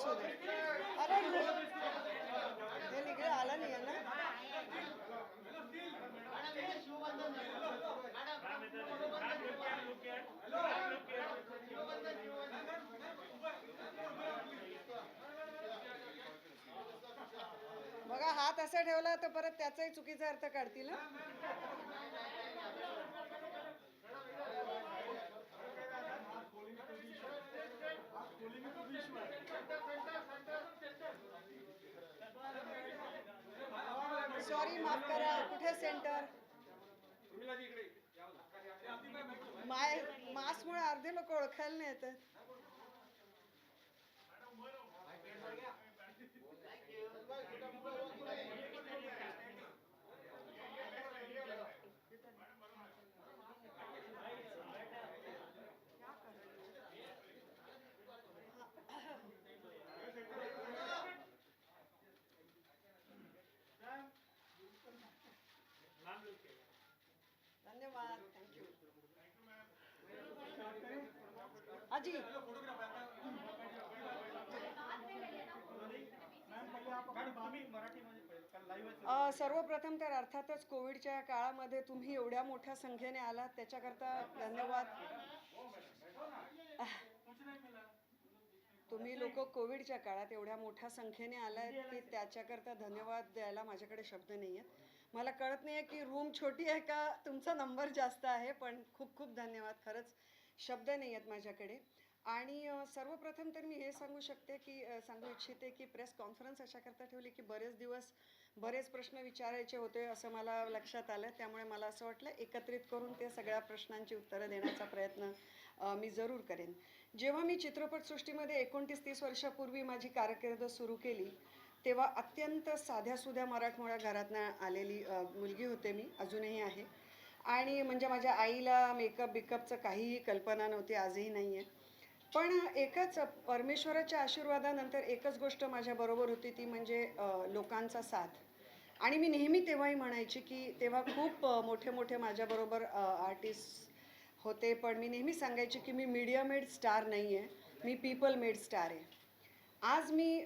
असू दे. अरे हे निघे आला नाही आहे ना. बघा हात असा ठेवला तर परत त्याचाही चुकीचा अर्थ काढतील ना. सॉरी माफ करा. कुठे सेंटर? मास्कमुळे अर्धे लोक ओळखायला नाही येतात. धन्यवाद. थँक्यू आजी. सर्वप्रथम तर अर्थातच कोविडच्या काळामध्ये तुम्ही एवढ्या मोठ्या संख्येने आलात त्याच्याकरता धन्यवाद. तुम्ही लोक कोविडच्या काळात एवढ्या मोठ्या संख्येने आलात की त्याच्याकरता धन्यवाद द्यायला माझ्याकडे शब्द नाही आहेत. मला कळत नाही आहे की रूम छोटी आहे का तुमचा नंबर जास्त आहे, पण खूप खूप धन्यवाद. खरंच शब्द नाही आहेत माझ्याकडे. आणि सर्वप्रथम तर मी हे सांगू इच्छिते की प्रेस कॉन्फरन्स अशाकरता ठेवली की बरेच दिवस बरेच प्रश्न विचारायचे होते असं मला लक्षात आलं. त्यामुळे मला असं वाटलं एकत्रित करून ते सगळ्या प्रश्नांची उत्तरं देण्याचा प्रयत्न मी जरूर करेन. जेव्हा मी चित्रपटसृष्टीमध्ये 29-30 वर्षापूर्वी माझी कारकीर्द सुरू केली तेव्हा अत्यंत साध्यासुध्या मराठमोळ्या घरातनं आलेली मुलगी होते मी, अजूनही आहे. आणि म्हणजे माझ्या आईला मेकअप बिकअपचं काहीही कल्पना नव्हती, आजही नाही आहे. पण एकच परमेश्वराच्या आशीर्वादानंतर एकच गोष्ट माझ्याबरोबर होती, ती म्हणजे लोकांचा साथ. आणि मी नेहमी तेव्हाही म्हणायची की तेव्हा खूप मोठे मोठे माझ्याबरोबर आर्टिस्ट होते, पण मी नेहमी सांगायची की मी मीडिया मेड स्टार नाही आहे, मी पीपल मेड स्टार आहे. आज मी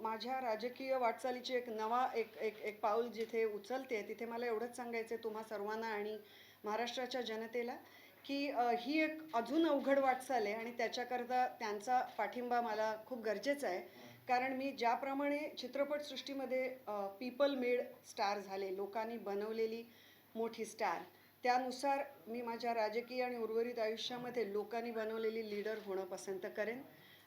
माझ्या राजकीय वाटचालीची एक पाऊल जिथे उचलते तिथे मला एवढंच सांगायचं आहे तुम्हा सर्वांना आणि महाराष्ट्राच्या जनतेला की ही एक अजून अवघड वाटचाल आहे आणि त्याच्याकरता त्यांचा पाठिंबा मला खूप गरजेचा आहे. कारण मी ज्याप्रमाणे चित्रपटसृष्टीमध्ये पीपल मेड स्टार झाले, लोकांनी बनवलेली मोठी स्टार, त्यानुसार मी माझ्या राजकीय आणि उर्वरित आयुष्यामध्ये लोकांनी बनवलेली लीडर होणं पसंत करेन.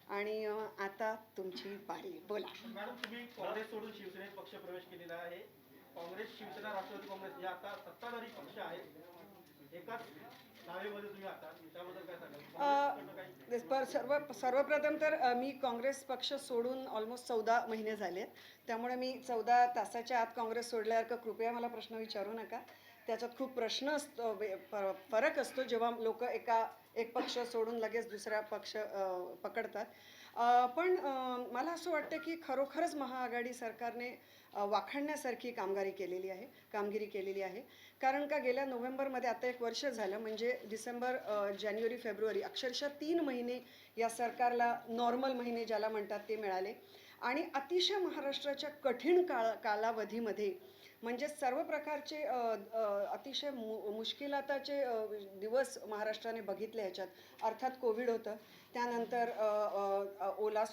आणि आता तुमची पारी, बोला. मॅडम, तुम्ही काँग्रेस सोडून शिवसेनेत पक्ष प्रवेश केलेला आहे. काँग्रेस, शिवसेना, राष्ट्रवादी काँग्रेस या आता सत्ताधारी पक्ष आहेत. एकाच नावेमध्ये तुम्ही आता त्याबद्दल काय सांगाल? सर्वप्रथम तर मी काँग्रेस पक्ष सोडून ऑलमोस्ट 14 महिने झाले. त्यामुळे मी 14 तासाच्या आत काँग्रेस सोडल्यासारखं कृपया मला प्रश्न विचारू नका. त्याच्यात खूप प्रश्न असतो, फरक असतो जेव्हा लोक एक पक्ष सोडून लगेच दुसरा पक्ष पकडतात. पण मला असं वाटतं की खरोखरच महाआघाडी सरकारने वाखाणण्यासारखी कामगिरी केलेली आहे. कारण का गेल्या नोव्हेंबरमध्ये आता 1 वर्ष झालं, म्हणजे डिसेंबर, जानेवारी, फेब्रुवारी अक्षरशः 3 महिने या सरकारला नॉर्मल महिने ज्याला म्हणतात ते मिळाले. आणि अतिशय महाराष्ट्राच्या कठीण कालावधीमध्ये म्हणजे सर्व प्रकारचे अतिशय मुश्किलाताचे दिवस महाराष्ट्राने बघितले ह्याच्यात. अर्थात कोविड होतं, त्यानंतर ओला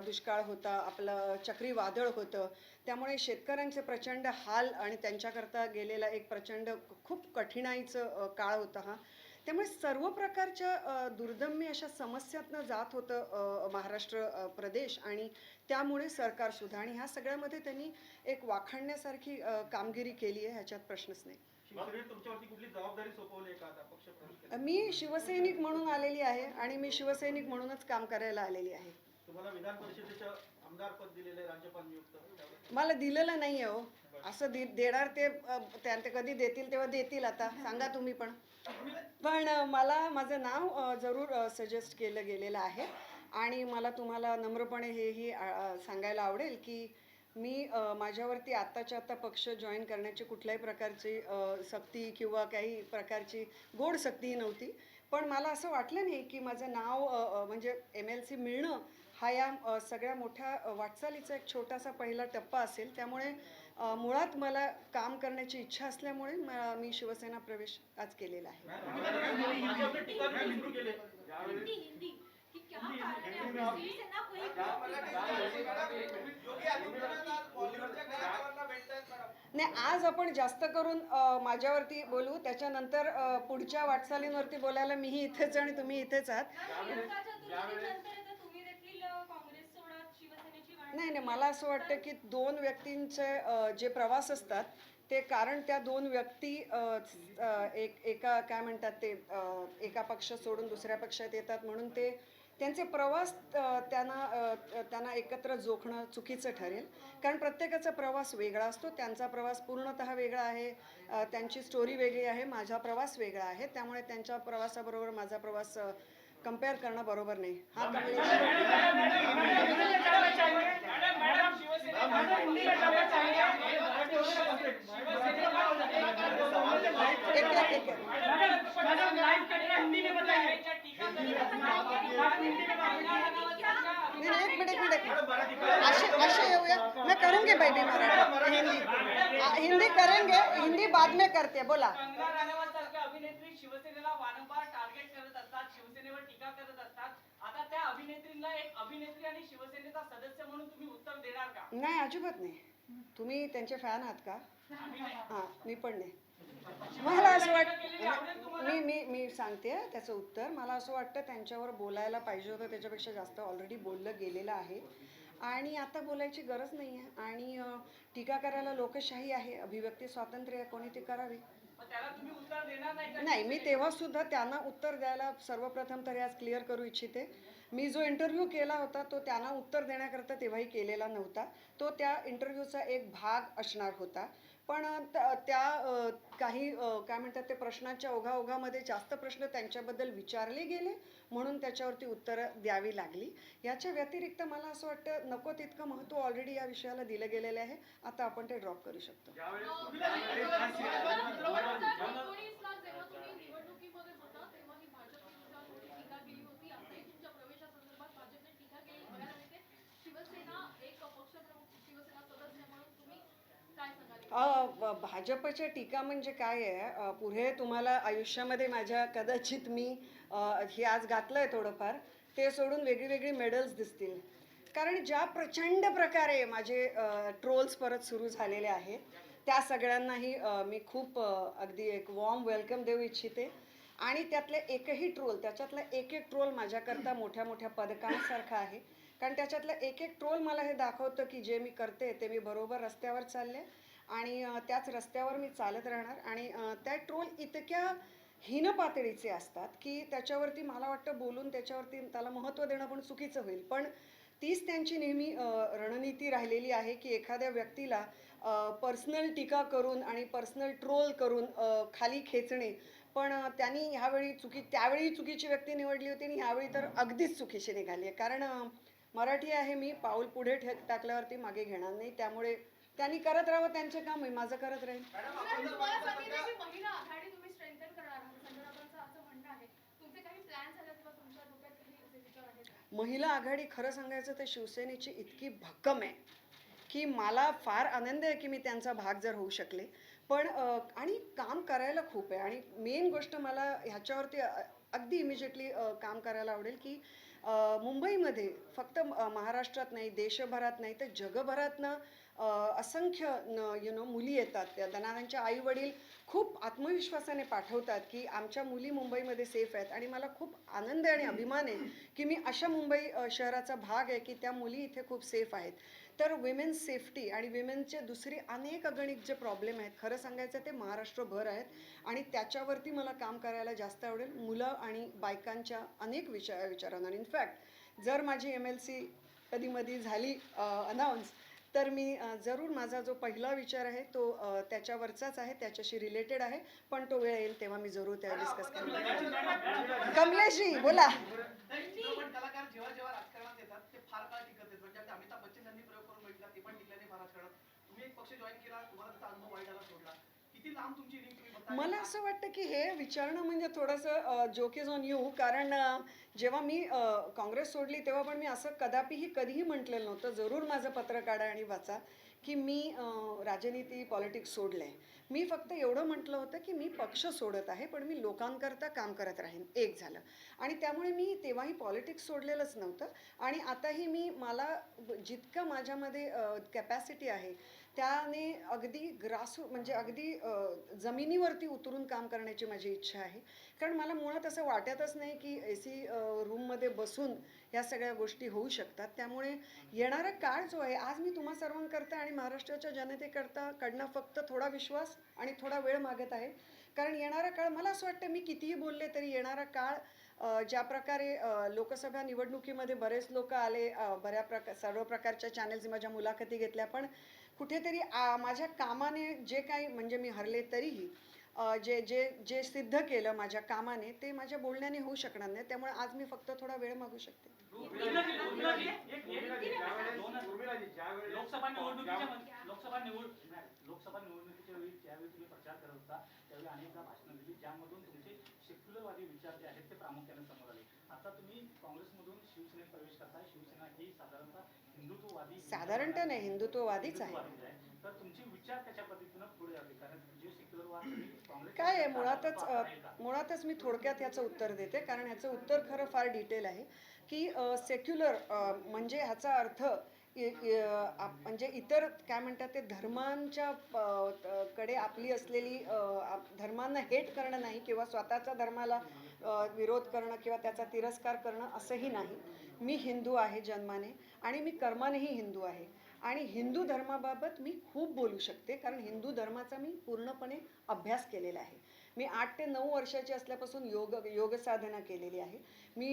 दुष्काळ होता, आपलं चक्रीवादळ होतं. त्यामुळे शेतकऱ्यांचे प्रचंड हाल आणि त्यांच्याकरता गेलेला एक प्रचंड खूप कठीणाईचं काळ होता हा. त्यामुळे सर्व प्रकारच्या दुर्दम्य अशा समस्यातनं जात होतं महाराष्ट्र प्रदेश, आणि त्यामुळे सरकारसुद्धा. आणि ह्या सगळ्यामध्ये त्यांनी एक वाखाणण्यासारखी कामगिरी केली आहे, ह्याच्यात प्रश्नच नाही. मी शिवसैनिक म्हणून आलेली आहे आणि मी शिवसैनिक म्हणूनच काम करायला आलेली आहे. तुम्हाला विधान परिषदेचं आमदार पद दिलेलं आहे, राज्यपाल नियुक्त. मला दिलेलं नाही आहे हो. असं देणार ते कधी देतील तेव्हा देतील. आता सांगा तुम्ही. पण मला माझं नाव जरूर सजेस्ट केलं गेलेलं आहे. आणि मला तुम्हाला नम्रपणे हेही सांगायला आवडेल की मी माझ्यावरती आत्ताच्या आत्ता पक्ष जॉईन करण्याची कुठल्याही प्रकारची सक्ती किंवा काही प्रकारची गोड सक्तीही नव्हती. पण मला असं वाटलं नाही की माझं नाव म्हणजे MLC मिळणं हा या सगळ्या मोठ्या वाटचालीचा एक छोटासा पहिला टप्पा असेल. त्यामुळे मुळात मला काम करण्याची इच्छा असल्यामुळे मी शिवसेना प्रवेश आज केलेला आहे. भाजपने टीका देखील सुरू केली आहे. हिंदी हिंदी कि क्या कारण है आपकी शिवसेना कोई नाही, आज आपण जास्त करून माझ्यावरती बोलू, त्याच्यानंतर पुढच्या वाटचालींवरती बोलायला मीही इथेच आणि तुम्ही इथेच आहात. तुम्ही देखील काँग्रेस सोडत शिवसेनेची नाही नाही, मला असं वाटतं की दोन व्यक्तींचे जे प्रवास असतात ते कारण त्या दोन व्यक्ती एका काय म्हणतात ते एका पक्ष सोडून दुसऱ्या पक्षात येतात म्हणून ते त्यांचे प्रवास त्यांना एकत्र जोखणं चुकीचं ठरेल. कारण प्रत्येकाचा प्रवास वेगळा असतो. त्यांचा प्रवास पूर्णतः वेगळा आहे, त्यांची स्टोरी वेगळी आहे, माझा प्रवास वेगळा आहे. त्यामुळे त्यांच्या प्रवासाबरोबर माझा प्रवास कंपेअर करणं बरोबर नाही. हा एक मिनट आशा येऊया. मैं करूंगी बेबी मराठी हिंदी करेंगे, हिंदी बाद में करते. बोला. अभिनेत्री शिवसेनेला वारंवार टार्गेट करत असतात, शिवसेनेवर टीका करत असतात. आता त्या अभिनेत्रीला एक अभिनेत्री आणि शिवसेनेचा सदस्य म्हणून तुम्ही उत्तर देणार का? नाही, अजिबात नाही. तुम्ही त्यांचे फॅन आहात का? हां, मी पण नाही. मला असं वाटतं मी सांगते त्याचं उत्तर. मला असं वाटतं त्यांच्यावर बोलायला पाहिजे होतं, त्याच्यापेक्षा जास्त ऑलरेडी बोललं गेलेलं आहे आणि आता बोलायची गरज नाही आहे. आणि टीका करायला लोकशाही आहे, अभिव्यक्ती स्वातंत्र्य आहे, कोणी ती करावी. त्याला तुम्ही उत्तर देणार नाही का? नाही, मी तेव्हा सुद्धा त्यांना उत्तर द्यायला सर्वप्रथम तर आज क्लिअर करू इच्छिते. मी जो इंटरव्ह्यू केला होता तो त्यांना उत्तर देण्याकरता तेव्हाही केलेला नव्हता. तो त्या इंटरव्ह्यूचा एक भाग असणार होता. पण त्या काही काय म्हणतात ते प्रश्नांच्या ओघाओघामध्ये जास्त प्रश्न त्यांच्याबद्दल विचारले गेले म्हणून त्याच्यावरती उत्तरं द्यावी लागली. याच्या व्यतिरिक्त मला असं वाटतं नको तितकं महत्त्व ऑलरेडी या विषयाला दिलं गेलेलं आहे. आता आपण ते ड्रॉप करू शकतो. भाजपच्या टीका म्हणजे काय आहे, पुढे तुम्हाला आयुष्यामध्ये माझ्या कदाचित मी हे आज घातलंय थोडंफार, ते सोडून वेगळी वेगळी मेडल्स दिसतील. कारण ज्या प्रचंड प्रकारे माझे ट्रोल्स परत सुरू झालेले आहेत त्या सगळ्यांनाही मी खूप अगदी एक वॉर्म वेलकम देऊ इच्छिते. आणि त्यातले एकही ट्रोल, त्याच्यातला एक एक ट्रोल माझ्याकरता मोठ्या मोठ्या पदकांसारखा आहे. कारण त्याच्यातलं एक एक ट्रोल मला हे दाखवतं की जे मी करते ते मी बरोबर रस्त्यावर चालले आणि त्याच रस्त्यावर मी चालत राहणार. आणि त्या ट्रोल इतक्या हीन पातळीचे असतात की त्याच्यावरती मला वाटतं बोलून त्याच्यावरती त्याला महत्त्व देणं पण चुकीचं होईल. पण तीच त्यांची नेहमी रणनीती राहिलेली आहे की एखाद्या व्यक्तीला पर्सनल टीका करून आणि पर्सनल ट्रोल करून खाली खेचणे. पण त्यांनी ह्यावेळी त्यावेळी चुकीची व्यक्ती निवडली होती आणि ह्यावेळी तर अगदीच चुकीची निघाली आहे. कारण मराठी आहे मी, पाऊल पुढे टाकल्यावरती मागे घेणार नाही. त्यामुळे त्यांनी करत राहावं त्यांचे काम, मी माझं करत राहील. महिला आघाडी खरं सांगायचं तर शिवसेनेची इतकी भक्कम आहे की मला फार आनंद आहे की मी त्यांचा भाग जर होऊ शकले. पण आणि काम करायला खूप आहे. आणि मेन गोष्ट मला ह्याच्यावरती अगदी इमिजिएटली काम करायला आवडेल की मुंबईमध्ये फक्त महाराष्ट्रात नाही, देशभरात नाही तर जगभरातनं असंख्य मुली येतात. त्यांना त्यांच्या आई वडील खूप आत्मविश्वासाने पाठवतात की आमच्या मुली मुंबईमध्ये सेफ आहेत. आणि मला खूप आनंद आहे आणि अभिमान आहे की मी अशा मुंबई शहराचा भाग आहे की त्या मुली इथे खूप सेफ आहेत. तर विमेन्स सेफ्टी आणि विमेनचे दुसरे अनेक अगणित जे प्रॉब्लेम आहेत खरं सांगायचं ते महाराष्ट्रभर आहेत. आणि त्याच्यावरती मला काम करायला जास्त आवडेल. मुलं आणि बायकांच्या अनेक विचारांना. इनफॅक्ट जर माझी MLC कधी मधी झाली अनाऊन्स तर मी जरूर माझा जो पहिला विचार आहे तो त्याच्यावरचाच आहे, त्याच्याशी रिलेटेड आहे. पण तो वेळ येईल तेव्हा मी जरूर त्या डिस्कस करेन. कमलेशजी बोला. कलाकार जेव्हा जेव्हा राजकारणात येतात ते फार काळ टिकत आहेत. म्हणजे अमिताभ बच्चन यांनी प्रयोग करून बघितला, ते पण टिकले नाही राजकारणात. तुम्ही एक पक्ष जॉईन केला, तुम्हाला त्याचा अनुभव वाईट आला, सोडला. किती लांब तुमची लिंक तुम्ही बघताय? मला असं वाटतं की हे विचारणं म्हणजे थोडंसं जोक इज ऑन यू, कारण जेव्हा मी काँग्रेस सोडली तेव्हा पण मी असं कधीही म्हटलेलं नव्हतं. जरूर माझं पत्र काढा आणि वाचा की मी राजनीती पॉलिटिक्स सोडलं आहे. मी फक्त एवढं म्हटलं होतं की मी पक्ष सोडत आहे, पण मी लोकांकरता काम करत राहीन. एक झालं. आणि त्यामुळे मी तेव्हाही पॉलिटिक्स सोडलेलंच नव्हतं. आणि आताही मला जितकं माझ्यामध्ये कॅपॅसिटी आहे त्याने अगदी म्हणजे अगदी जमिनीवरती उतरून काम करण्याची माझी इच्छा आहे. कारण मला मुळात असं वाटतच नाही की AC रूममध्ये बसून ह्या सगळ्या गोष्टी होऊ शकतात. त्यामुळे येणारा काळ जो आहे, आज मी तुम्हा सर्वांकरता आणि महाराष्ट्राच्या जनतेकरता कडनं फक्त थोडा विश्वास आणि थोडा वेळ मागत आहे. कारण येणारा काळ, मला असं वाटतं मी कितीही बोलले तरी येणारा काळ ज्या प्रकारे लोकसभा निवडणुकीमध्ये बरेच लोक आले, सर्व प्रकारच्या चॅनल्स माझ्या मुलाखती घेतल्या, पण कुठेतरी माझ्या कामाने जे काही, म्हणजे मी हरले तरीही जे जे जे सिद्ध केलं माझ्या कामाने ते माझ्या बोलण्याने होऊ शकणार नाही. त्यामुळे आज मी फक्त थोडा वेळ मागू शकते. लोकसभा निवडणुकीच्या वेळी ज्यावेळी तुम्ही प्रचार करत होता त्यावेळी अनेकदा भाषणं दिली ज्यामधून तुमचे सेक्युलरवादी विचार जे आहेत ते प्रामुख्याने समोर आले. आता तुम्ही काँग्रेसमधून शिवसेनेत प्रवेश करताय. शिवसेना ही साधारणतः हिंदुत्ववादी, साधारणतः नाही, हिंदुत्ववादीच आहे. तर तुमचे विचार कशा पद्धतीनं पुढे जाते? कारण जे सेक्युलरवाद काँग्रेस काय आहे, मुळातच मी थोडक्यात ह्याचं उत्तर देते, कारण ह्याचं उत्तर खरं फार डिटेल आहे की सेक्युलर म्हणजे ह्याचा अर्थ म्हणजे इतर काय म्हणतात ते धर्मांच्या कडे आपली असलेली धर्मांना हेट करणं नाही किंवा स्वतःच्या धर्माला विरोध करणं किंवा त्याचा तिरस्कार करणं असंही नाही. मी हिंदू आहे जन्माने आणि मी कर्मानेही हिंदू आहे. आणि हिंदू धर्माबाबत मी खूप बोलू शकते, कारण हिंदू धर्माचा मी पूर्णपणे अभ्यास केलेला आहे. मी 8 ते 9 वर्षाची असल्यापासून योग साधना केलेली आहे. मी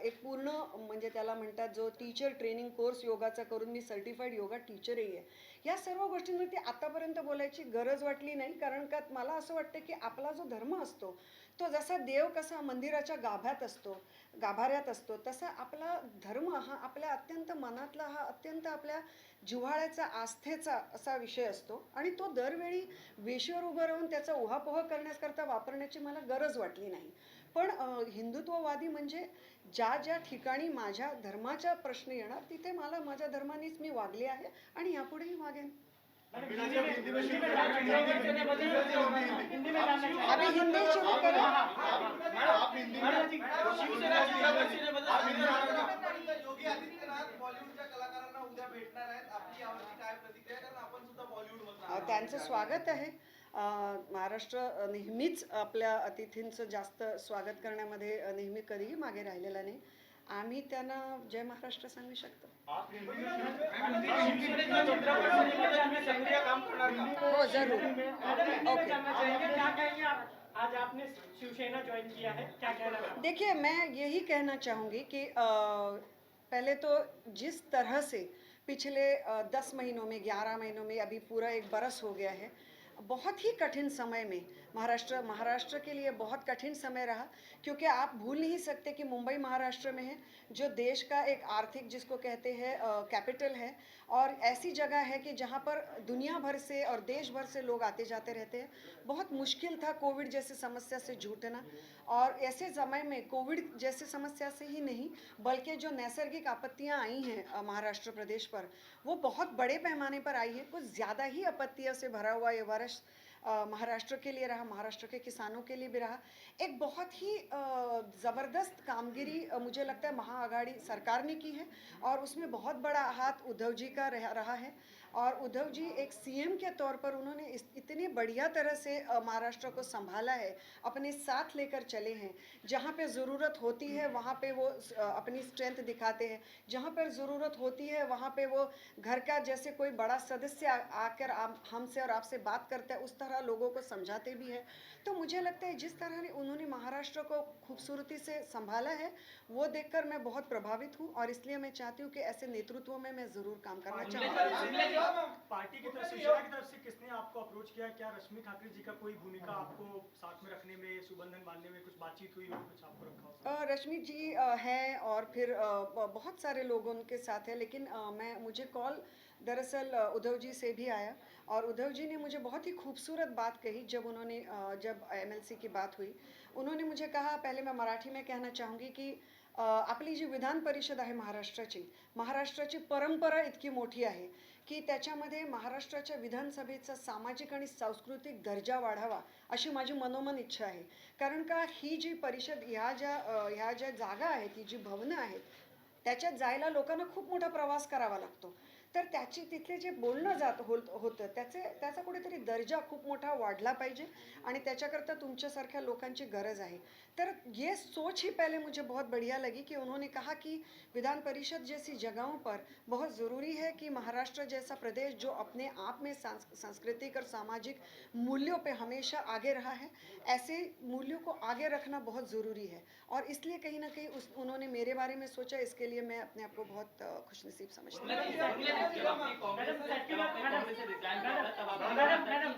एक पूर्ण म्हणजे त्याला म्हणतात जो टीचर ट्रेनिंग कोर्स योगाचा करून मी सर्टिफाईड योगा टीचरही आहे. या सर्व गोष्टींवरती आतापर्यंत बोलायची गरज वाटली नाही, कारण का मला असं वाटतं की आपला जो धर्म असतो तो जसा देव कसा मंदिराच्या गाभाऱ्यात असतो तसा आपला धर्म हा आपल्या अत्यंत मनातला, हा अत्यंत आपल्या जिव्हाळ्याचा, आस्थेचा असा विषय असतो. आणि तो दरवेळी वेशीवर उभं राहून त्याचा उहापोह करण्याकरता वापरण्याची मला गरज वाटली नाही. पण हिंदुत्ववादी म्हणजे ज्या ठिकाणी माझ्या धर्माचा प्रश्न येणार तिथे मला माझ्या धर्मानेच मी वागले आहे आणि यापुढेही वागेन. अभी हिंदी शुरू करें. योगी आदित्यनाथ बॉलिवूडच्या कलाकारांना उद्या भेटणार आहेत. आपली यावरची काय प्रतिक्रिया? कारण आपण सुद्धा बॉलिवूडमधून त्यांचं स्वागत आहे. महाराष्ट्र नेहमीच आपल्या अतिथींचं जास्त स्वागत करण्यामध्ये नेहमी कधीही मागे राहिलेला नाही. आम्ही त्यांना जय महाराष्ट्र सांगू शकतो. हो जरूर. ओके. आज आपने शिवसेना ज्वाइन किया है, क्या कहना है? देखिए, मैं यही कहना चाहूँगी कि पहले तो जिस तरह से पिछले 10 महीनों में, 11 महीनों में, अभी पूरा 1 बरस हो गया है, बहुत ही कठिन समय में महाराष्ट्र के लिए बहुत कठिन समय रहा, क्योंकि आप भूल नहीं सकते कि मुंबई महाराष्ट्र में है, जो देश का एक आर्थिक जिसको कहते हैं कैपिटल है, और ऐसी जगह है कि जहाँ पर दुनिया भर से और देश भर से लोग आते जाते रहते हैं. बहुत मुश्किल था कोविड जैसी समस्या से जूझना, और ऐसे समय में कोविड जैसी समस्या से ही नहीं बल्कि जो नैसर्गिक आपत्तियाँ आई हैं महाराष्ट्र प्रदेश पर, वो बहुत बड़े पैमाने पर आई है. कुछ ज़्यादा ही आपत्तियों से भरा हुआ ये वर्ष महाराष्ट्र के लिए रहा, महाराष्ट्र के किसानों के लिए भी रहा. एक बहुत ही ज़बरदस्त कामगिरी मुझे लगता है महाआघाड़ी सरकार ने की है, और उसमें बहुत बड़ा हाथ उद्धव जी का रहा है. और उद्धव जी एक CM के तौर पर उन्होंने इतनी बढ़िया तरह से महाराष्ट्र को संभाला है, अपने साथ लेकर चले हैं. जहाँ पे ज़रूरत होती है वहाँ पे वो अपनी स्ट्रेंथ दिखाते हैं, जहाँ पर ज़रूरत होती है वहाँ पे वो घर का जैसे कोई बड़ा सदस्य आकर हमसे और आपसे बात करता है उस तरह लोगों को समझाते भी हैं. तो मुझे लगता है जिस तरह उन्होंने महाराष्ट्र को खूबसूरती से संभाला है वो देखकर मैं बहुत प्रभावित हूँ, और इसलिए मैं चाहती हूँ कि ऐसे नेतृत्व में मैं ज़रूर काम करना चाहूँगी. पार्टी की तरफ से, शिवसेना की तरफ से किसने आपको अप्रोच किया? क्या रश्मि ठाकरे जी का कोई भूमिका आपको साथ में रखने में, सुबंधन बांधने में कुछ बातचीत हुई और कुछ आपको रखा हो? रश्मि जी हैं, और फिर बहुत सारे लोग उनके साथ हैं, लेकिन मुझे कॉल दरअसल उद्धव जी से भी आया, और उद्धव जी ने मुझे बहुत ही खूबसूरत खूबसूरत बात कही जब उन्होंने जब MLC की बात हुई, उन्होंने मुझे कहा, पहले मैं मराठी में कहना चाहूँगी की आपली जी विधान परिषद आहे महाराष्ट्राची परंपरा इतकी मोठी आहे की त्याच्यामध्ये महाराष्ट्राच्या विधानसभेचा सामाजिक आणि सांस्कृतिक दर्जा वाढावा अशी माझी मनोमन इच्छा आहे. कारण का ही जी परिषद ह्या ज्या जागा आहेत, ही जी भवनं आहेत, त्याच्यात जायला लोकांना खूप मोठा प्रवास करावा लागतो. तर त्याची तिथले जे बोलणं होतं त्याचा कुठेतरी दर्जा खूप मोठा वाढला पाहिजे आणि त्याच्याकरता तुमच्यासारख्या लोकांची गरज आहे. तर ये सोच ही पहले मुझे बहुत बढ़िया लगी कि उन्होंने कहा कि विधान परिषद जैसी जगहों पर बहुत ज़रूरी है कि महाराष्ट्र जैसा प्रदेश जो अपने आप में सांस्कृतिक और सामाजिक मूल्यों पे हमेशा आगे रहा है, ऐसे मूल्यों को आगे रखना बहुत ज़रूरी है. और इसलिए कहीं ना कहीं उन्होंने मेरे बारे में सोचा, इसके लिए मैं अपने आप को बहुत खुशनसीब समझती हूँ. जब आपने कांग्रेस से रिजाइन किया तब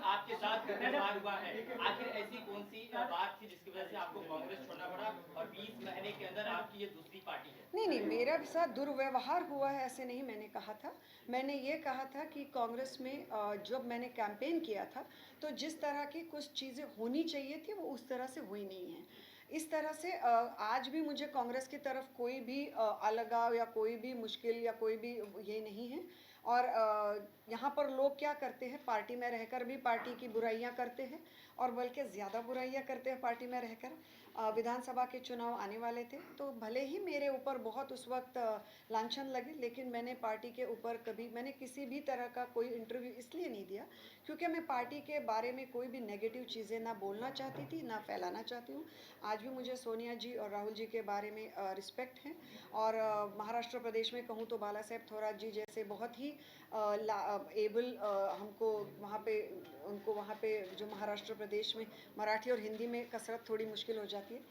आपके साथ व्यवहार हुआ है, आखिर ऐसी कौन सी बात थी जिसकी वजह से आपको कांग्रेस छोड़ना पड़ा और 20 महीने के अंदर आपकी ये दूसरी पार्टी है? नहीं, मेरे साथ दुर्व्यवहार हुआ है ऐसे नहीं मैंने कहा था. मैंने ये कहा था कि कांग्रेस में जब मैंने कैंपेन किया था तो जिस तरह की कुछ चीज़ें होनी चाहिए थी वो उस तरह से हुई नहीं है. इस तरह से आज भी मुझे कांग्रेस की तरफ कोई भी अलगाव या कोई भी मुश्किल या कोई भी ये नहीं है. और यहाँ पर लोग क्या करते हैं, पार्टी में रहकर भी पार्टी की बुराइयाँ करते हैं और बल्कि ज़्यादा बुराइयाँ करते हैं पार्टी में रहकर. विधानसभा के चुनाव आने वाले थे तो भले ही मेरे ऊपर बहुत उस वक्त लांछन लगे, लेकिन मैंने पार्टी के ऊपर मैंने किसी भी तरह का कोई इंटरव्यू इसलिए नहीं दिया क्योंकि मैं पार्टी के बारे में कोई भी नेगेटिव चीज़ें ना बोलना चाहती थी ना फैलाना चाहती हूँ. आज भी मुझे सोनिया जी और राहुल जी के बारे में रिस्पेक्ट है. और महाराष्ट्र प्रदेश में कहूँ तो बाला साहेब थोरात जी जैसे बहुत ही एबल हमको उनको वहाँ पे जो महाराष्ट्र प्रदेश में मराठी और हिंदी में कसरत थोड़ी मुश्किल हो जाती है.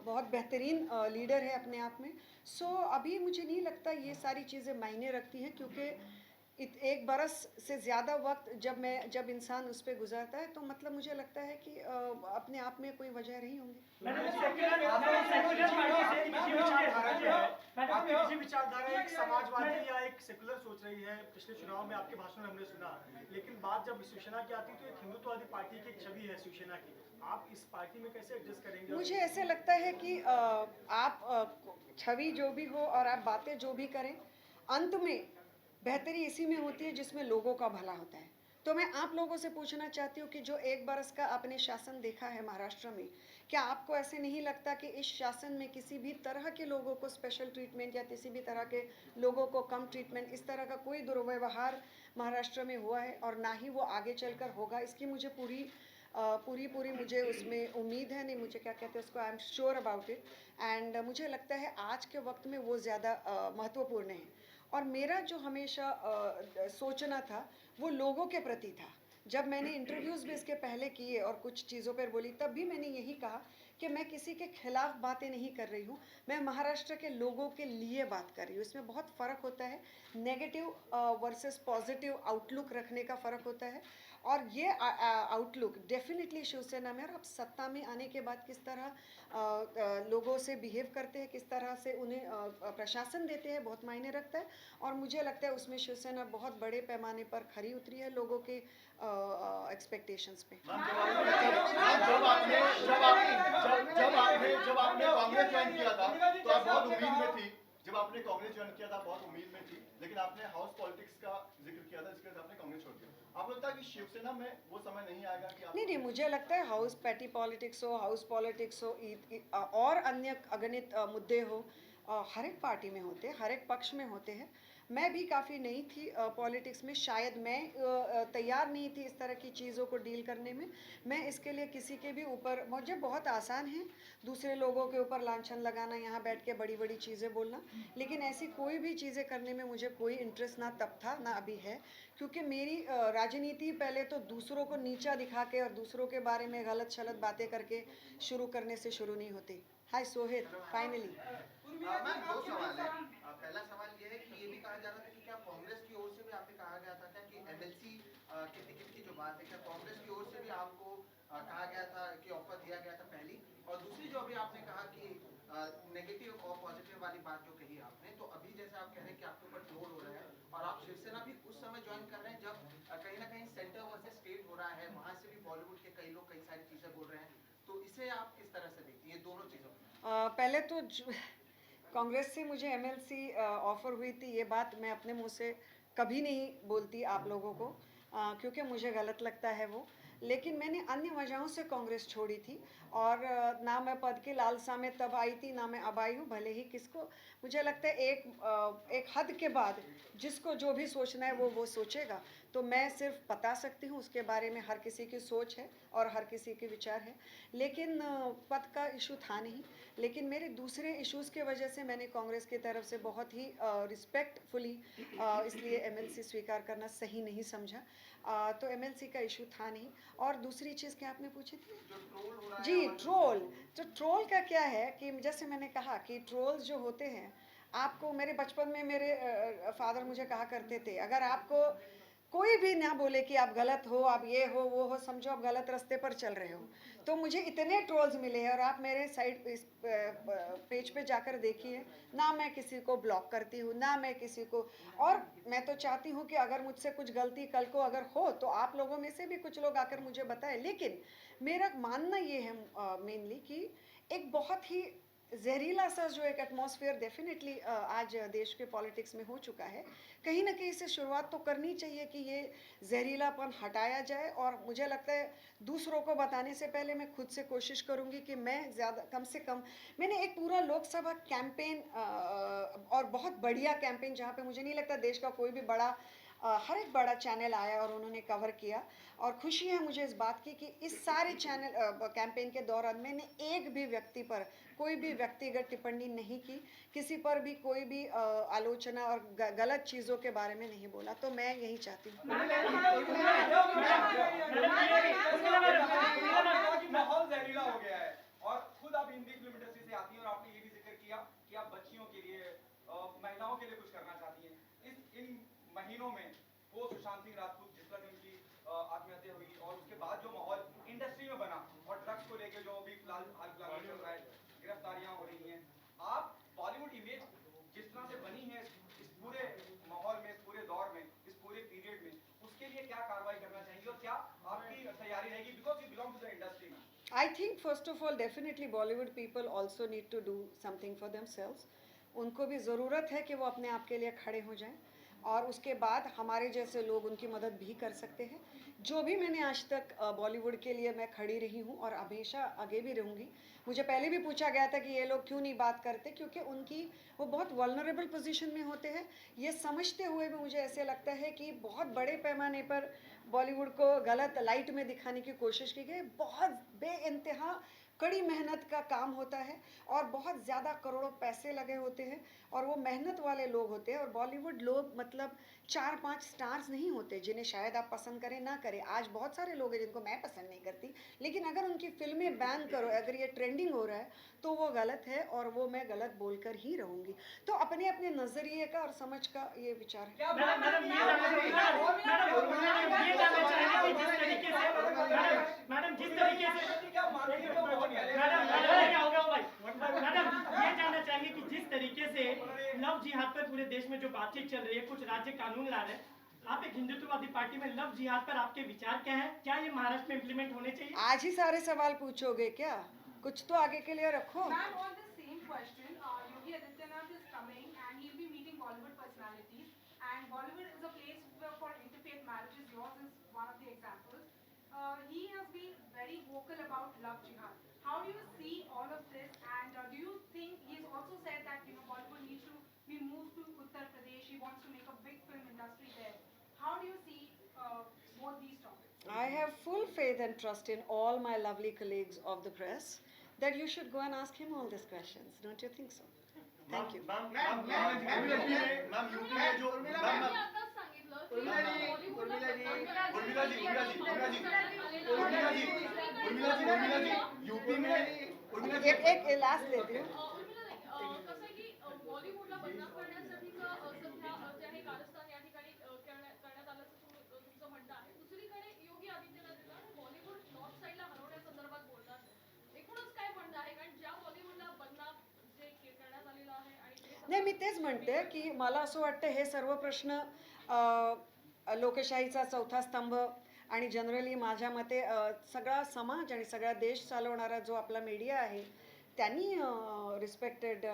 बहुत बेहतरीन लीडर है अपने आप में. सो अभी मुझे नहीं लगता ये सारी चीज़ें मायने रखती हैं क्योंकि एक बरस से ज़्यादा वक्त जब इंसान उस पर गुजारता है तो मतलब मुझे लगता है कि अपने आप में कोई वजह रही होंगी. आपकी निजी विचारधारा एक समाजवादी या एक सेकुलर सोच रही है. पिछले चुनाव में आपके भाषण में हमने सुना, लेकिन बात जब शिवसेना की आती है तो एक हिंदुत्ववादी पार्टी की एक छवि है शिवसेना की. आप इस पार्टी में कैसे एडजस्ट करेंगे? मुझे ऐसे लगता है कि आप छवि जो भी हो और आप बातें जो भी करें, अंत में बेहतरी इसी में होती है जिसमें लोगों का भला होता है. तो मैं आप लोगों से पूछना चाहती हूँ कि जो एक बरस का आपने शासन देखा है महाराष्ट्र में, क्या आपको ऐसे नहीं लगता कि इस शासन में किसी भी तरह के लोगों को स्पेशल ट्रीटमेंट या किसी भी तरह के लोगों को कम ट्रीटमेंट, इस तरह का कोई दुर्व्यवहार महाराष्ट्र में हुआ है और ना ही वो आगे चलकर होगा? इसकी मुझे पूरी मुझे उसमें उम्मीद है. नहीं, मुझे क्या कहते हैं उसको, आई am sure about it. And मुझे लगता है आज के वक्त में वो ज़्यादा महत्वपूर्ण है. और मेरा जो हमेशा सोचना था वो लोगों के प्रति था. जब मैंने इंटरव्यूज़ भी इसके पहले किए और कुछ चीज़ों पर बोली, तब भी मैंने यही कहा कि मैं किसी के खिलाफ बातें नहीं कर रही हूँ, मैं महाराष्ट्र के लोगों के लिए बात कर रही हूँ. इसमें बहुत फ़र्क होता है, नेगेटिव वर्सेस पॉजिटिव आउटलुक रखने का फ़र्क होता है. और ये आउटलुक डेफिनेटली शिवसेना में, और अब सत्ता में आने के बाद किस तरह लोगों से बिहेव करते हैं, किस तरह से उन्हें प्रशासन देते हैं, बहुत मायने रखता है. और मुझे लगता है उसमें शिवसेना बहुत बड़े पैमाने पर खरी उतरी है लोगों के एक्सपेक्टेशंस पे. जब आपने कांग्रेस ज्वाइन किया था तो आप बहुत उम्मीद में थी. जब आपने कांग्रेस ज्वाइन किया था बहुत उम्मीद में थी, लेकिन आपने हाउस पॉलिटिक्स का जिक्र किया था, इसके बाद आपने कांग्रेस छोड़ दिया. आपको लगता है कि शिवसेना में वो समय नहीं आएगा कि नहीं, मुझे लगता है हाउस पैटी पॉलिटिक्स हो, हाउस पॉलिटिक्स हो, और अन्य अगणित मुद्दे हो, हर एक पार्टी में होते हैं, हर एक पक्ष में होते हैं. मैं भी काफ़ी नई थी पॉलिटिक्स में, शायद मैं तैयार नहीं थी इस तरह की चीज़ों को डील करने में. मैं इसके लिए किसी के भी ऊपर, मुझे बहुत आसान है दूसरे लोगों के ऊपर लांछन लगाना, यहाँ बैठ के बड़ी बड़ी चीज़ें बोलना, लेकिन ऐसी कोई भी चीज़ें करने में मुझे कोई इंटरेस्ट ना तब था ना अभी है. क्योंकि मेरी राजनीति पहले तो दूसरों को नीचा दिखा के और दूसरों के बारे में गलत शलत बातें करके शुरू करने से शुरू नहीं होती. हाय सोहित, फाइनली मैम दो सवाल है. पहला सवाल ये है कि ये भी कहा जा रहा था कि क्या कांग्रेस की ओर से भी आपने कहा गया था क्या कि MLC के टिकट की जो बात है, क्या कांग्रेस की ओर से भी आपको कहा गया था कि ऑफर दिया गया था पहली? और दूसरी जो अभी आपने कहा कि नेगेटिव और पॉजिटिव वाली बात जो कही आपने, तो अभी जैसे आप कह रहे हैं कि आपके ऊपर ट्रोल हो रहा है और आप शिवसेना भी उस समय ज्वाइन कर रहे हैं जब कहीं ना कहीं सेंटर वर्सेस स्टेट हो रहा है, वहां से भी बॉलीवुड के कई लोग कई सारी चीजें बोल रहे हैं, तो इसे आप किस तरह से देखती हैं, ये दोनों चीजों को? पहले तो कांग्रेस से मुझे एमएलसी ऑफर हुई थी, ये बात मैं अपने मुंह से कभी नहीं बोलती आप लोगों को, क्योंकि मुझे गलत लगता है वो। लेकिन मैंने अन्य वजहों से कांग्रेस छोड़ी थी और ना मैं पद की लालसा में तब आई थी, ना मैं अब आई हूँ। भले ही किसको, मुझे लगता है एक हद के बाद जिसको जो भी सोचना है वो सोचेगा। तो मैं सिर्फ बता सकती हूँ, उसके बारे में हर किसी की सोच है और हर किसी के विचार है। लेकिन पद का इशू था नहीं, लेकिन मेरे दूसरे इश्यूज़ के वजह से मैंने कांग्रेस की तरफ से बहुत ही रिस्पेक्टफुली इसलिए एमएलसी स्वीकार करना सही नहीं समझा। तो एमएलसी का इशू था नहीं। और दूसरी चीज़ क्या आपने पूछी थी? जो ट्रोल हो रहा है जी, और- ट्रोल। तो ट्रोल का क्या है कि जैसे मैंने कहा कि ट्रोल्स जो होते हैं, आपको मेरे बचपन में मेरे फादर मुझे कहा करते थे, अगर आपको कोई भी ना बोले कि आप गलत हो, आप ये हो वो हो, समझो आप गलत रास्ते पर चल रहे हो। तो मुझे इतने ट्रोल्स मिले हैं और आप मेरे साइड इस पेज पे जाकर देखिए, ना मैं किसी को ब्लॉक करती हूँ, ना मैं किसी को। और मैं तो चाहती हूँ कि अगर मुझसे कुछ गलती कल को अगर हो तो आप लोगों में से भी कुछ लोग आकर मुझे बताएं। लेकिन मेरा मानना ये है मेनली कि एक बहुत ही जहरीला सा जो एक एटमॉस्फेयर डेफिनेटली आज देश के पॉलिटिक्स में हो चुका है, कहीं ना कहीं से शुरुआत तो करनी चाहिए कि ये जहरीलापन हटाया जाए। और मुझे लगता है दूसरों को बताने से पहले मैं खुद से कोशिश करूंगी कि मैं ज़्यादा कम से कम, मैंने एक पूरा लोकसभा कैंपेन और बहुत बढ़िया कैंपेन, जहाँ पे मुझे नहीं लगता देश का कोई भी बड़ा हर एक बड़ा चैनल आया और उन्होंने कवर किया। और खुशी है मुझे इस बात की कि इस सारे चैनल कैंपेन के दौरान मैंने एक भी व्यक्ति पर कोई भी व्यक्तिगत टिप्पणी नहीं की, किसी पर भी कोई भी आलोचना और गलत चीज़ों के बारे में नहीं बोला। तो मैं यही चाहती हूँ। माहौल जहरीला हो गया है और खुद आप हिंदी फिल्म इंडस्ट्री से आती हैं और आपने ये भी जिक्र किया कि आप बच्चियों के लिए, महिलाओं के लिए कुछ करना चाहती हैं। इन महीनों में वो सुशांत सिंह राजपूत जिस तरह उनकी आत्महत्या हुई और उसके बाद जो माहौल इंडस्ट्री में बना और ड्रग्स को लेकर जो अभी फिलहाल में चल रहा है, गिरफ्तारियां हो रही हैं, आप बॉलीवुड इमेज जिस तरह से बनी है इस पूरे माहौल में, इस पूरे दौर में, इस पूरे पीरियड में, उसके लिए क्या कार्रवाई करना चाहेंगे और क्या आपकी तैयारी रहेगी, because you belong to the industry में? I think first of all definitely Bollywood people also need to do something for themselves. उनको भी ज़रूरत है कि वो अपने आप के लिए खड़े हो जाएं और उसके बाद हमारे जैसे लोग उनकी मदद भी कर सकते हैं। जो भी मैंने आज तक बॉलीवुड के लिए मैं खड़ी रही हूँ और हमेशा आगे भी रहूँगी। मुझे पहले भी पूछा गया था कि ये लोग क्यों नहीं बात करते, क्योंकि उनकी वो बहुत वल्नरेबल पोजीशन में होते हैं। ये समझते हुए भी मुझे ऐसे लगता है कि बहुत बड़े पैमाने पर बॉलीवुड को गलत लाइट में दिखाने की कोशिश की गई। बहुत बेइंतहा कड़ी मेहनत का काम होता है और बहुत ज़्यादा करोड़ों पैसे लगे होते हैं और वो मेहनत वाले लोग होते हैं। और बॉलीवुड लोग मतलब 4-5 स्टार्स नहीं होते जिन्हें शायद आप पसंद करें ना करें। आज बहुत सारे लोग हैं जिनको मैं पसंद नहीं करती, लेकिन अगर उनकी फिल्में बैन करो, अगर ये ट्रेंडिंग हो रहा है तो वो गलत है और वो मैं गलत बोलकर ही रहूँगी। तो अपने अपने नज़रिए का और समझ का ये विचार है। मैडम जिस तरीके से ये जानना चाहेंगे कि जिस तरीके से लव जिहाद पर पूरे देश में जो बातचीत चल रही है, कुछ राज्य कानून ला रहे हैं, आप एक हिंदुत्ववादी पार्टी में लव जिहाद पर आपके विचार क्या है? क्या ये महाराष्ट्र में इम्प्लीमेंट होने चाहिए? आज ही सारे सवाल पूछोगे क्या? कुछ तो आगे के लिए रखो। Ma'am, on the same question, Yogi Adityanath is coming and he'll be meeting Bollywood personalities. And Bollywood is a place for interfaith marriages. Yours is one of the examples. He has been very vocal about love jihad. How do you see all of this? And do you think he's also said that Bollywood needs to be moved to Uttar Pradesh? He wants to make a big film industry there. How do you see both these topics? I have full faith and trust in all my lovely colleagues of the press that you should go and ask him all these questions. Don't you think so? Thank you. Ma'am UP में जो ma'am आताच सांगितलं की बॉलिवूडला UP में एक last लेती हूँ। कसं आहे की बॉलिवूडला बदनाम करण्यासाठीचं सध्या जे आहे कारस्थान या ठिकाणी करण्यात आल्याचं तुमचं म्हणणं आहे. दुसरीकडे योगी आदित्यनाथ बॉलिवूड नॉर्थ साईडला हलवण्यासंदर्भात बोलतात. एकूणच काय म्हणणं आहे, कारण ज्या बॉलिवूडला बदनाम जे करण्यात आलेलं आहे आणि नाही, मी तेच म्हणते की मला असं वाटतं हे सर्व प्रश्न लोकशाहीचा चौथा स्तंभ आणि जनरली माझ्या मते सगळा समाज आणि सगळा देश चालवणारा जो आपला मीडिया आहे त्यांनी रिस्पेक्टेड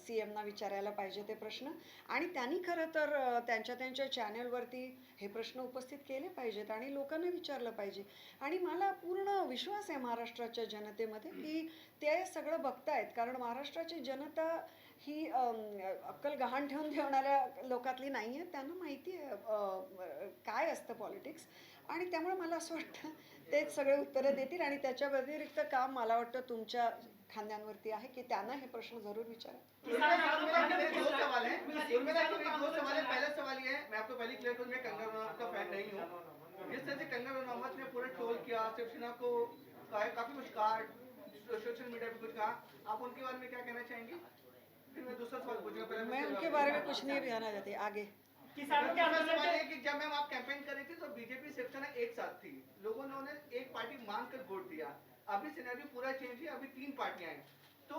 CMना विचारायला पाहिजे ते प्रश्न, आणि त्यांनी खरं तर त्यांच्या चॅनलवरती हे प्रश्न उपस्थित केले पाहिजेत आणि लोकांना विचारलं पाहिजे. आणि मला पूर्ण विश्वास आहे महाराष्ट्राच्या जनतेमध्ये की ते सगळं बघतायत, कारण महाराष्ट्राची जनता ही अक्कल गहाण ठेवून ठेवणाऱ्या लोकातली नाही आहे. त्यांना माहिती आहे काय असतं पॉलिटिक्स, आणि त्यामुळे मला असं वाटतं तेच सगळे उत्तरं देतील. आणि त्याच्या व्यतिरिक्त काम मला वाटतं तुमच्या खांद्यांवरती आहे की त्यांना हे प्रश्न जरूर विचारा. दो सवाल है पहला सवाल ये है, मैं आपको पहले क्लियर करूं, मैं कंगना रनौत का फैन नहीं हूं. जिस तरह से कंगना रनौत ने पूरा ट्रोल किया, शिवसेना को काफी कुछ कहा, सोशल मीडिया पे कुछ कहा, आप उनके बारे में क्या कहना चाहेंगे? फिर मैं दूसरा सवाल पूछूंगा. पहले मैं उनके बारे में कुछ नहीं कहना चाहती. आगे किसानों के सवाल है कि जब मैम आप कैंपेन कर रही थी तो बीजेपी शिवसेना एक साथ थी, लोगों ने उन्हें एक पार्टी मानकर वोट दिया. अभी सिनेरियो पूरा चेंज है, अभी 3 पार्टियां हैं. तो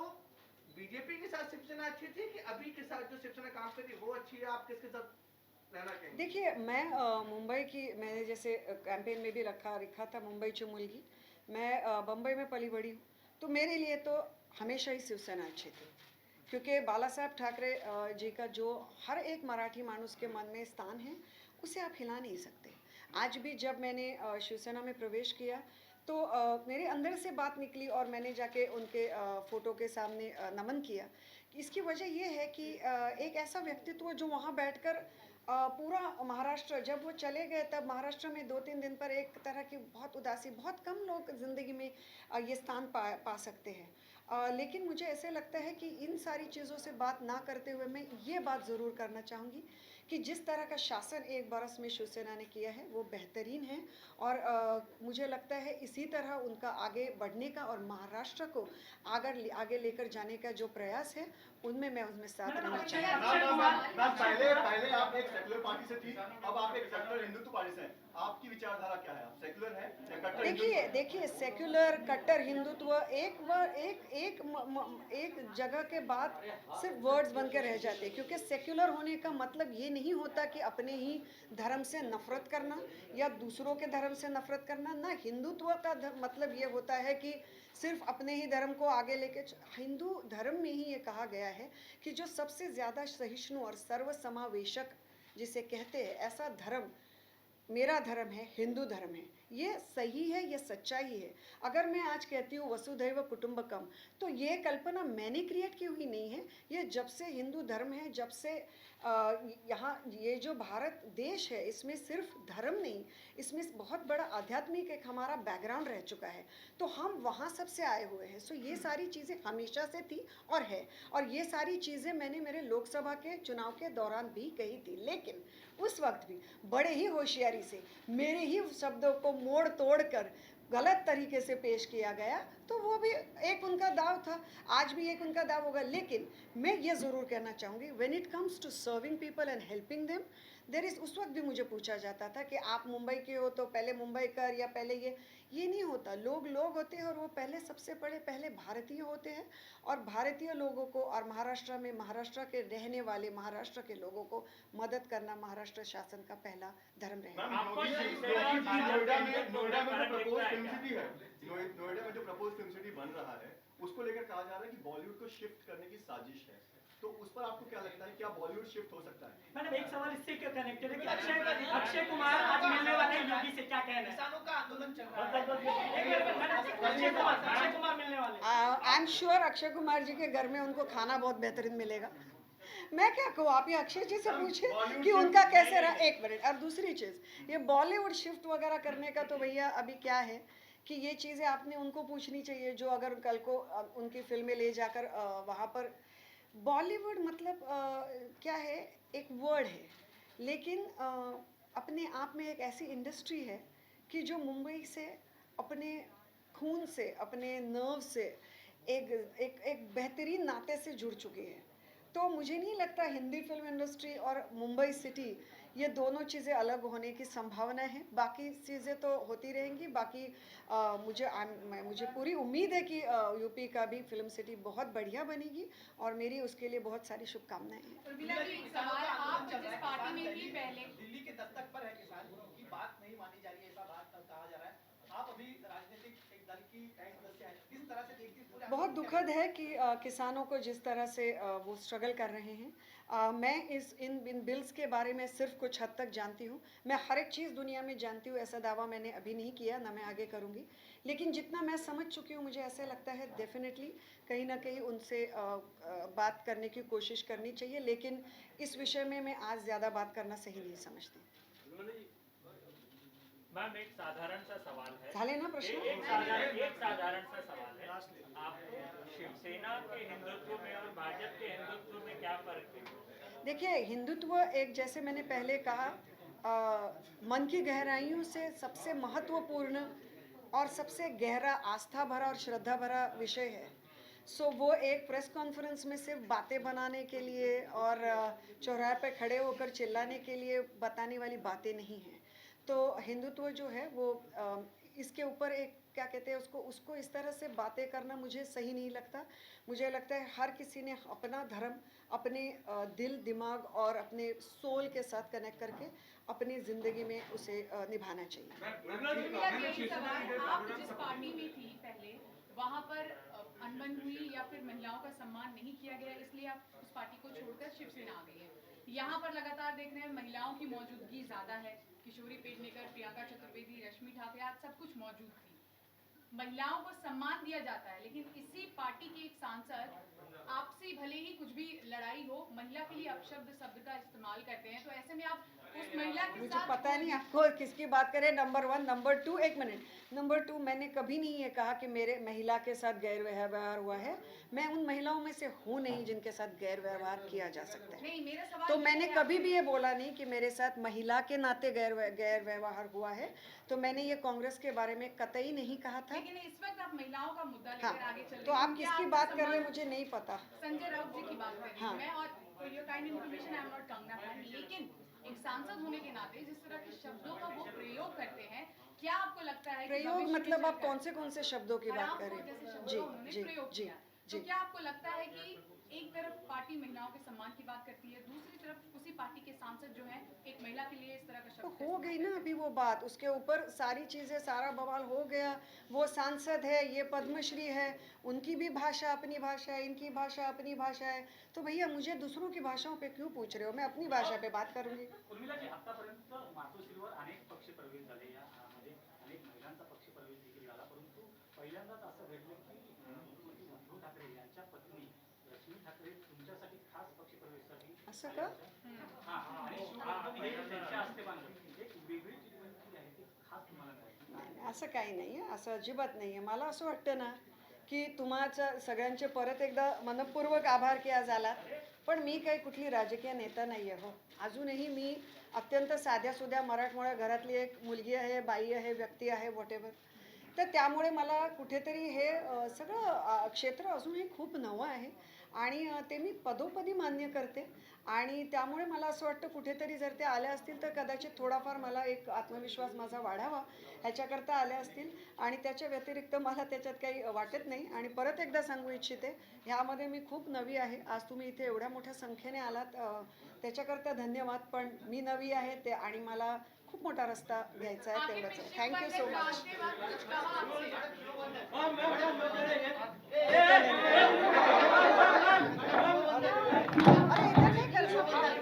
बीजेपी के साथ शिवसेना अच्छी थी कि अभी के साथ जो शिवसेना काम कर रही है वो अच्छी है? आप किसके साथ रहना चाहेंगे? देखिए, मैं मुंबई की, मैंने जैसे कैंपेन में भी रखा था मुंबई की मुलगी, मैं बम्बई में पली बड़ी हूँ, तो मेरे लिए तो हमेशा ही शिवसेना अच्छी थी, क्योंकि बाला साहब ठाकरे जी का जो हर एक मराठी मानुस के मन में स्थान है उसे आप हिला नहीं सकते. आज भी जब मैंने शिवसेना में प्रवेश किया तो मेरे अंदर से बात निकली और मैंने जाके उनके फ़ोटो के सामने नमन किया. इसकी वजह ये है कि एक ऐसा व्यक्तित्व जो वहाँ बैठकर पूरा महाराष्ट्र, जब वो चले गए तब महाराष्ट्र में 2-3 दिन पर एक तरह की बहुत उदासी, बहुत कम लोग ज़िंदगी में ये स्थान पा सकते हैं. लेकिन मुझे ऐसे लगता है कि इन सारी चीज़ों से बात ना करते हुए मैं ये बात ज़रूर करना चाहूँगी कि जिस तरह का शासन 1 बरस में शिवसेना ने किया है वो बेहतरीन है, और मुझे लगता है इसी तरह उनका आगे बढ़ने का और महाराष्ट्र को आगे लेकर जाने का जो प्रयास है उनमें मैं उसमें साथ रहना चाहूँगी. पहले आप एक सेक्युलर पार्टी से थी, अब आप एक सेक्युलर हिंदुत्व पार्टी से हैं. आपकी विचारधारा क्या है? आप सेक्युलर है या कट्टर हिंदुत्व? देखिए सेक्युलर कट्टर हिंदुत्व एक जगह के बाद सिर्फ वर्ड्स बन के रह जाते हैं, क्योंकि सेक्युलर होने का मतलब ये नहीं होता कि अपने ही धर्म से नफरत करना या दूसरों के धर्म से नफरत करना. ना, हिंदुत्व का मतलब ये होता है कि सिर्फ अपने ही धर्म को आगे लेके. हिंदू धर्म में ही ये कहा गया है कि जो सबसे ज़्यादा सहिष्णु और सर्वसमावेशक जिसे कहते हैं, ऐसा धर्म मेरा धर्म है, हिंदू धर्म है. ये सही है, ये सच्चाई है. अगर मैं आज कहती हूँ वसुधैव कुटुंबकम, तो ये कल्पना मैंने क्रिएट की हुई नहीं है. ये जब से हिंदू धर्म है, जब से यहाँ ये जो भारत देश है, इसमें सिर्फ धर्म नहीं, इसमें बहुत बड़ा आध्यात्मिक एक हमारा बैकग्राउंड रह चुका है. तो हम वहाँ सब से आए हुए हैं. सो ये सारी चीज़ें हमेशा से थी और है, और ये सारी चीज़ें मैंने मेरे लोकसभा के चुनाव के दौरान भी कही थी. लेकिन उस वक्त भी बड़े ही होशियारी से मेरे ही शब्दों को मोड़ तोड़ कर गलत तरीके से पेश किया गया, तो वो भी एक उनका दाव था, आज भी एक उनका दाव होगा. लेकिन मैं ये ज़रूर कहना चाहूँगी, when it comes to serving people and helping them, there is, उस वक्त भी मुझे पूछा जाता था कि आप मुंबई के हो तो पहले मुंबई कर, या पहले ये नहीं होता. लोग होते हैं, और वो पहले सबसे पहले भारतीय होते हैं, और भारतीय लोगों को और महाराष्ट्र में महाराष्ट्र के रहने वाले महाराष्ट्र के लोगों को मदद करना महाराष्ट्र शासन का पहला धर्म रहेगा. नोएडा में जो प्रपोज फिल्म सिटी बन रहा है उसको लेकर कहा जा रहा है कि बॉलीवुड को शिफ्ट करने की साजिश है, तो उस पर आपको क्या लगता है, क्या बॉलीवुड शिफ्ट हो सकता है? मैडम एक सवाल इससे क्या कनेक्टेड है कि अक्षय कुमार आज मिलने वाले हैं, योगी से क्या कहना है? किसानों का आंदोलन चल रहा है. अक्षय कुमार मिलने वाले हैं. I am sure Akshay Kumar ji के घर में उनको खाना बहुत बेहतरीन मिलेगा. मैं क्या कहूँ, आप ये अक्षय जी से पूछे कि उनका कैसे रहा. एक मिनट. और दूसरी चीज़, ये बॉलीवुड शिफ्ट वगैरह करने का तो भैया अभी क्या है कि ये चीज़ें आपने उनको पूछनी चाहिए जो अगर कल को उनकी फिल्में ले जाकर वहाँ पर. बॉलीवुड मतलब क्या है, एक वर्ड है, लेकिन अपने आप में एक ऐसी इंडस्ट्री है कि जो मुंबई से अपने खून से, अपने नर्व से एक बेहतरीन नाते से जुड़ चुकी है. तो मुझे नहीं लगता हिंदी फिल्म इंडस्ट्री और मुंबई सिटी ये दोनों चीज़ें अलग होने की संभावना है। बाकी चीज़ें तो होती रहेंगी। बाकी मुझे पूरी उम्मीद है कि यूपी का भी फिल्म सिटी बहुत बढ़िया बनेगी और मेरी उसके लिए बहुत सारी शुभकामनाएं हैं। उर्मिला जी, एक सवाल, आप जिस पार्टी में थी पहले, दिल्ली के दस्तक पर है किसान की बात नहीं मानी जा रही है, ऐसा बात कहा जा रहा है। आप अभी राजनीतिक एक दल की नए सदस्य हैं, किस तरह से देखती हैं पूरे बहुत दुखद है कि किसानों को जिस तरह से वो स्ट्रगल कर रहे हैं। मैं इन बिल्स के बारे में सिर्फ कुछ हद तक जानती हूँ। मैं हर एक चीज़ दुनिया में जानती हूँ, ऐसा दावा मैंने अभी नहीं किया, ना मैं आगे करूँगी। लेकिन जितना मैं समझ चुकी हूँ, मुझे ऐसे लगता है डेफिनेटली कहीं ना कहीं उनसे बात करने की कोशिश करनी चाहिए। लेकिन इस विषय में मैं आज ज़्यादा बात करना सही नहीं समझती। मैम, एक साधारण सा सवाल है। झाले ना प्रश्न? एक साधारण सा सवाल है। आपको शिवसेना के हिंदुत्व में और भाजपा के हिंदुत्व में क्या फर्क है? देखिए, हिंदुत्व एक, जैसे मैंने पहले कहा, मन की गहराइयों से सबसे महत्वपूर्ण और सबसे गहरा आस्था भरा और श्रद्धा भरा विषय है। सो वो एक प्रेस कॉन्फ्रेंस में सिर्फ बातें बनाने के लिए और चौराहे पे खड़े होकर चिल्लाने के लिए बताने वाली बातें नहीं हैं। तो हिंदुत्व जो है वो इसके ऊपर एक, क्या कहते हैं उसको इस तरह से बातें करना मुझे सही नहीं लगता। मुझे लगता है हर किसी ने अपना धर्म अपने दिल, दिमाग और अपने सोल के साथ कनेक्ट करके अपनी ज़िंदगी में उसे निभाना चाहिए। उर्मिला जी, एक सवाल, आप जिस पार्टी में थी पहले, वहाँ पर अनबन हुई या फिर महिलाओं का सम्मान नहीं किया गया, इसलिए आप उस पार्टी को छोड़कर शिवसेना आ गई है। यहाँ पर लगातार देख रहे हैं महिलाओं की मौजूदगी ज़्यादा है। किशोरी पेडनेकर, प्रियंका चतुर्वेदी, रश्मि ठाकरे, आज सब कुछ मौजूद थी। महिलाओं को सम्मान दिया जाता है, लेकिन इसी पार्टी के एक सांसद आपसे भले ही कुछ भी लड़ाई हो, महिला के लिए अपशब्द शब्द का इस्तेमाल करते हैं। तो ऐसे में आप उस महिला के मुझे साथ, पता नहीं आपको किसकी बात करें। नंबर 1, नंबर 2, एक मिनट, नंबर 2, मैंने कभी नहीं ये कहा कि मेरे महिला के साथ गैर व्यवहार हुआ है। मैं उन महिलाओं में से हूँ नहीं जिनके साथ गैर व्यवहार किया जा सकता है। नहीं, मेरा सवाल तो ये मैंने है, कभी भी ये बोला नहीं कि मेरे साथ महिला के नाते गैर व्यवहार हुआ है। तो मैंने ये कांग्रेस के बारे में कतई नहीं कहा था। लेकिन इस वक्त आप महिलाओं का मुद्दा हाँ, लेकर आगे चल रहे तो हैं। आप क्या किसकी आपका बात कर रहे हैं सम्मान- मुझे नहीं पता। संजय राउत जी की बात कर रही हाँ। हूँ मैं, और for your kind information, I am not Kangana fan, लेकिन एक सांसद होने के नाते जिस तरह के शब्दों का वो प्रयोग करते हैं, क्या आपको लगता है कि प्रयोग भविष्य में मतलब आप चलकर कौन से शब्दों की बात कर हरामखोर रहे जैसे हैं? शब्दों जी का उन्होंने जी प्रयोग जी किया। जी। तो क्या आपको लगता है कि एक तरफ पार्टी महिलाओं के सम्मान की बात करती है, दूसरी तरफ उसी पार्टी के सांसद जो है एक महिला के लिए इस तरह का तो शब्द हो गई ना अभी वो बात, उसके ऊपर सारी चीज़ें, सारा बवाल हो गया। वो सांसद है, ये पद्मश्री है, उनकी भी भाषा अपनी भाषा है, इनकी भाषा अपनी भाषा है। तो भैया मुझे दूसरों की भाषाओं पे क्यों पूछ रहे हो? मैं अपनी भाषा पे बात करूंगी। उर्मिला जी, आतापर्यंत मातोश्रीवर अनेक पक्ष प्रवेश झाले, यामध्ये अनेक महिलांचा पक्ष प्रवेश देखील झाला, परंतु पहिल्यांदाच असं घडलं की मुख्यमंत्री उद्धव ठाकरे यांच्या पत्नी रश्मी ठाकरे तुमच्यासाठी खास पक्ष प्रवेशासाठी असं का? आणि हे त्यांच्या हस्ते बांधलं एक वेगळी ट्रीटमेंट आहे ती खास तुम्हाला मिळाली. असं काही नाही आहे, असं अजिबात नाही आहे. मला असं वाटतं ना की तुम्हाला सगळ्यांचे परत एकदा मनपूर्वक आभार की आज आलात. पण मी काही कुठली राजकीय नेता नाही आहे हो. अजूनही मी अत्यंत साध्यासुध्या मराठमोळ्या घरातली एक मुलगी आहे, बाई आहे, व्यक्ती आहे, व्हॉटेवर. तर त्यामुळे मला कुठेतरी हे सगळं क्षेत्र अजूनही खूप नवं आहे आणि ते मी पदोपदी मान्य करते. आणि त्यामुळे मला असं वाटतं कुठेतरी जर ते आल्या असतील तर कदाचित थोडाफार मला एक आत्मविश्वास माझा वाढावा ह्याच्याकरता आल्या असतील. आणि त्याच्या व्यतिरिक्त मला त्याच्यात काही वाटत नाही. आणि परत एकदा सांगू इच्छिते, ह्यामध्ये मी खूप नवी आहे. आज तुम्ही इथे एवढ्या मोठ्या संख्येने आलात त्याच्याकरता धन्यवाद. पण मी नवी आहे ते, आणि मला खूप मोठा रस्ता घ्यायचा आहे, तेवढंच आहे. Thank you so much. अरे इधर नहीं कर सकते.